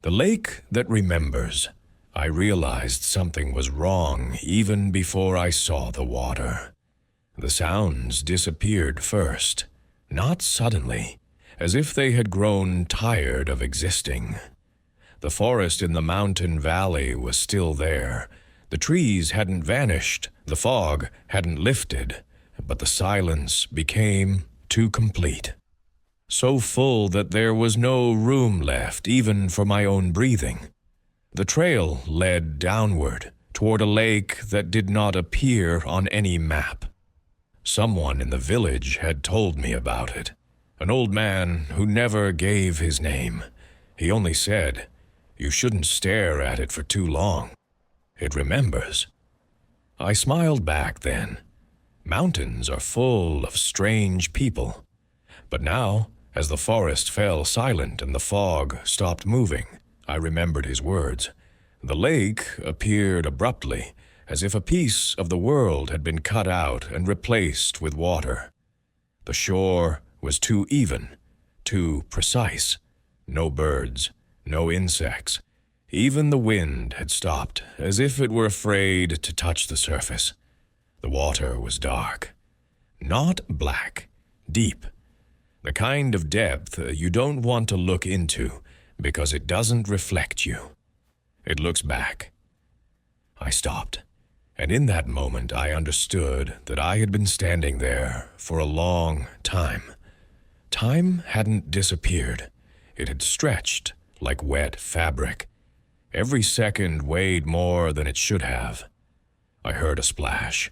The lake that remembers. I realized something was wrong even before I saw the water. The sounds disappeared first, not suddenly, as if they had grown tired of existing. The forest in the mountain valley was still there. The trees hadn't vanished, the fog hadn't lifted, but the silence became too complete. So full that there was no room left even for my own breathing. The trail led downward, toward a lake that did not appear on any map. Someone in the village had told me about it. An old man who never gave his name. He only said, "You shouldn't stare at it for too long. It remembers." I smiled back then. Mountains are full of strange people. But now, as the forest fell silent and the fog stopped moving, I remembered his words. The lake appeared abruptly, as if a piece of the world had been cut out and replaced with water. The shore was too even, too precise. No birds, no insects. Even the wind had stopped, as if it were afraid to touch the surface. The water was dark. Not black, deep. The kind of depth you don't want to look into because it doesn't reflect you. It looks back. I stopped, and in that moment I understood that I had been standing there for a long time. Time hadn't disappeared. It had stretched like wet fabric. Every second weighed more than it should have. I heard a splash,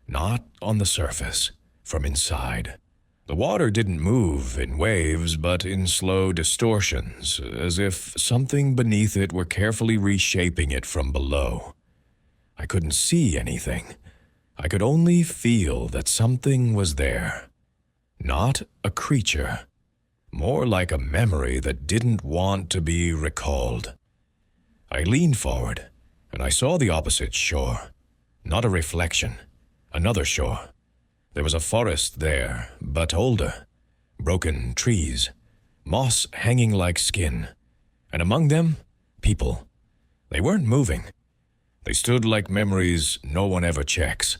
not on the surface, from inside. The water didn't move in waves, but in slow distortions, as if something beneath it were carefully reshaping it from below. I couldn't see anything. I could only feel that something was there. Not a creature. More like a memory that didn't want to be recalled. I leaned forward, and I saw the opposite shore. Not a reflection. Another shore. There was a forest there, but older. Broken trees. Moss hanging like skin. And among them, people. They weren't moving. They stood like memories no one ever checks.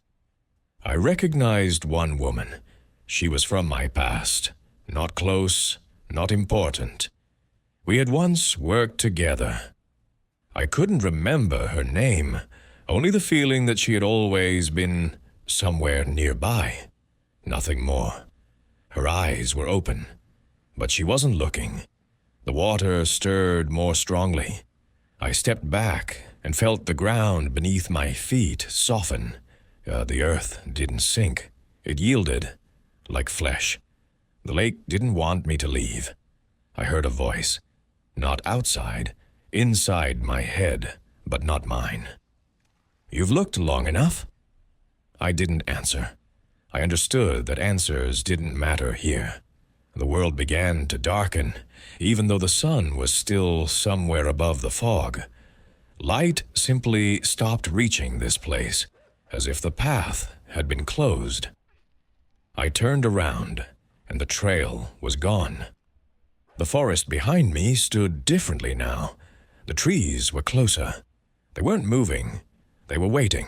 I recognized one woman. She was from my past. Not close, not important. We had once worked together. I couldn't remember her name, only the feeling that she had always been somewhere nearby. Nothing more. Her eyes were open, but she wasn't looking. The water stirred more strongly. I stepped back and felt the ground beneath my feet soften. The earth didn't sink. It yielded, like flesh. The lake didn't want me to leave. I heard a voice, not outside, inside my head, but not mine. "You've looked long enough?" I didn't answer. I understood that answers didn't matter here. The world began to darken, even though the sun was still somewhere above the fog. Light simply stopped reaching this place, as if the path had been closed. I turned around, and the trail was gone. The forest behind me stood differently now. The trees were closer. They weren't moving. They were waiting.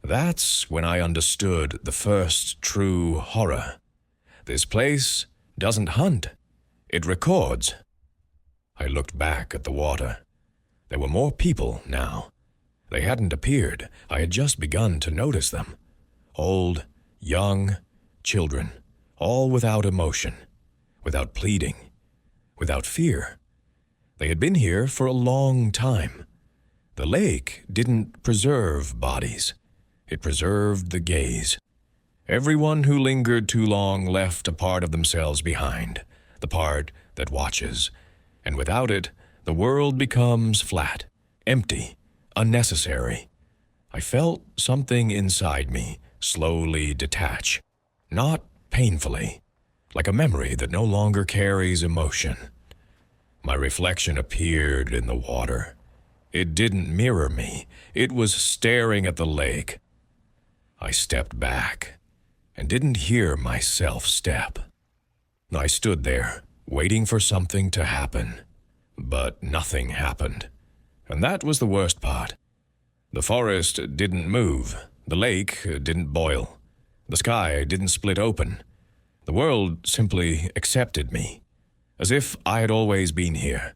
That's when I understood the first true horror. This place doesn't hunt. It records. I looked back at the water. There were more people now. They hadn't appeared. I had just begun to notice them. Old, young, children, all without emotion, without pleading, without fear. They had been here for a long time. The lake didn't preserve bodies. It preserved the gaze. Everyone who lingered too long left a part of themselves behind, the part that watches. And without it, the world becomes flat, empty, unnecessary. I felt something inside me slowly detach, not painfully, like a memory that no longer carries emotion. My reflection appeared in the water. It didn't mirror me. It was staring at the lake. I stepped back and didn't hear myself step. I stood there, waiting for something to happen. but nothing happened. And that was the worst part. The forest didn't move, the lake didn't boil, the sky didn't split open. The world simply accepted me, as if I had always been here,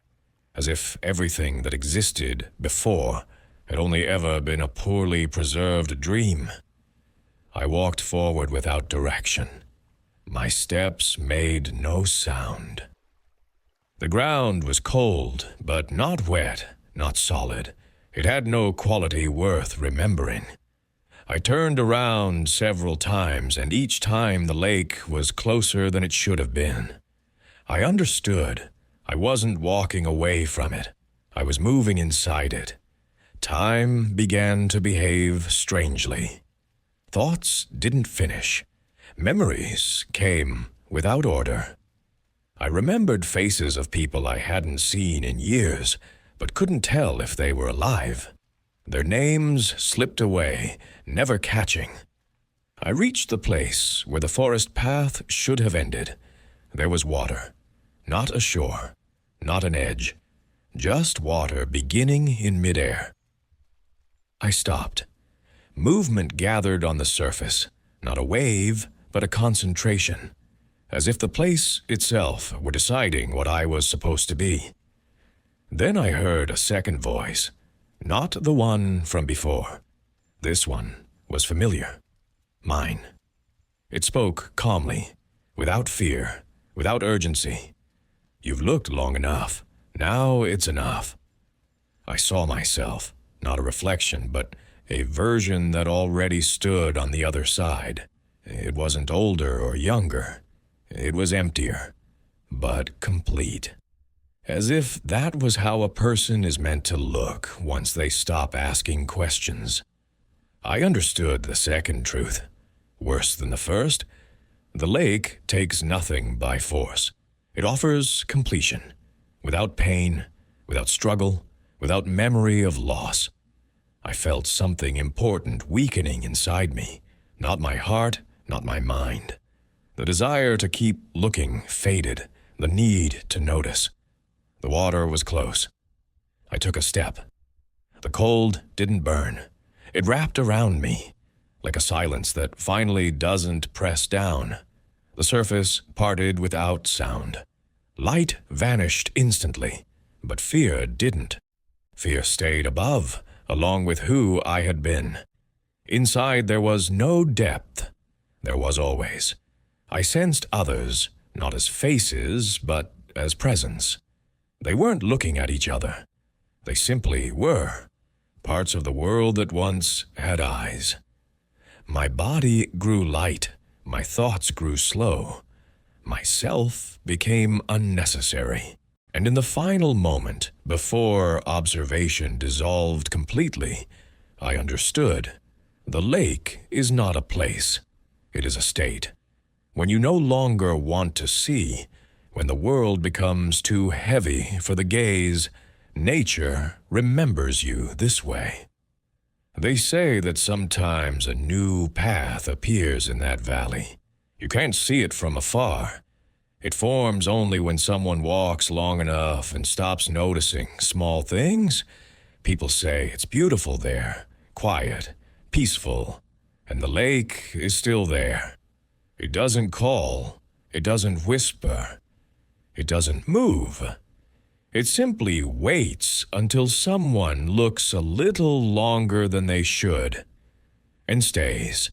as if everything that existed before had only ever been a poorly preserved dream. I walked forward without direction. My steps made no sound. The ground was cold, but not wet, not solid. It had no quality worth remembering. I turned around several times, and each time the lake was closer than it should have been. I understood. I wasn't walking away from it. I was moving inside it. Time began to behave strangely. Thoughts didn't finish. Memories came without order. I remembered faces of people I hadn't seen in years, but couldn't tell if they were alive. Their names slipped away, never catching. I reached the place where the forest path should have ended. There was water, not a shore, not an edge, just water beginning in midair. I stopped. Movement gathered on the surface, not a wave, but a concentration, as if the place itself were deciding what I was supposed to be. Then I heard a second voice, not the one from before. This one was familiar, mine. It spoke calmly, without fear, without urgency. You've looked long enough. Now it's enough. I saw myself, not a reflection, but a version that already stood on the other side. It wasn't older or younger. It was emptier, but complete. As if that was how a person is meant to look once they stop asking questions. I understood the second truth. Worse than the first, the lake takes nothing by force. It offers completion, without pain, without struggle, without memory of loss. I felt something important weakening inside me, not my heart, not my mind. The desire to keep looking faded, the need to notice. The water was close. I took a step. The cold didn't burn. It wrapped around me, like a silence that finally doesn't press down. The surface parted without sound. Light vanished instantly, but fear didn't. Fear stayed above, along with who I had been. Inside there was no depth. There was always. I sensed others, not as faces, but as presence. They weren't looking at each other. They simply were, parts of the world that once had eyes. My body grew light. My thoughts grew slow. Myself became unnecessary. And in the final moment, before observation dissolved completely, I understood. The lake is not a place. It is a state. When you no longer want to see, when the world becomes too heavy for the gaze, nature remembers you this way. They say that sometimes a new path appears in that valley. You can't see it from afar. It forms only when someone walks long enough and stops noticing small things. People say it's beautiful there, quiet, peaceful, and the lake is still there. It doesn't call. It doesn't whisper. It doesn't move. It simply waits until someone looks a little longer than they should, and stays.